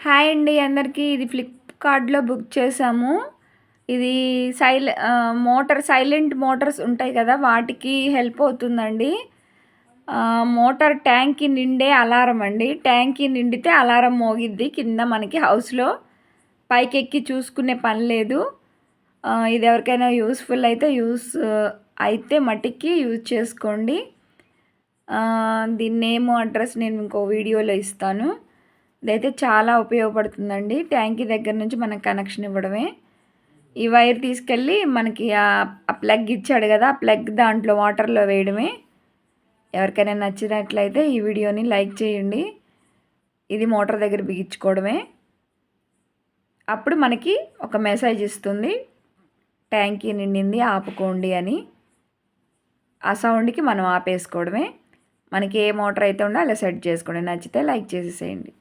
Hi అండి అందరికీ. ఇది ఫ్లిప్‌కార్ట్‌లో బుక్ చేశాము. ఇది మోటార్ సైలెంట్ మోటార్స్ ఉంటాయి కదా! వాటికి హెల్ప్ అవుతుందండి. మోటార్ ట్యాంక్‌కి నిండే అలారం అండి. ట్యాంక్‌కి నిండితే అలారం మోగిద్ది కింద మనకి హౌస్‌లో. పైకెక్కి చూసుకునే పని లేదు. ఇది ఎవరికైనా యూజ్‌ఫుల్ అయితే మటికి యూజ్ చేసుకోండి. దీని నేమ్, అడ్రస్ నేను ఇంకో వీడియోలో ఇస్తాను. ఇదైతే చాలా ఉపయోగపడుతుందండి. ట్యాంకీ దగ్గర నుంచి మనకు కనెక్షన్ ఇవ్వడమే. ఈ వైర్ తీసుకెళ్ళి మనకి ఆ ప్లగ్ ఇచ్చాడు కదా! ఆ ప్లగ్ దాంట్లో వాటర్‌లో వేయడమే. ఎవరికైనా నచ్చినట్లయితే ఈ వీడియోని లైక్ చేయండి. ఇది మోటార్ దగ్గర బిగించుకోవడమే. అప్పుడు మనకి ఒక మెసేజ్ ఇస్తుంది. ట్యాంకీ నిండింది ఆపుకోండి అని. ఆ సౌండ్‌కి మనం ఆపేసుకోవడమే. మనకి ఏ మోటార్ అయితే ఉందో అలా సెట్ చేసుకోండి. నచ్చితే లైక్ చేసేసేయండి.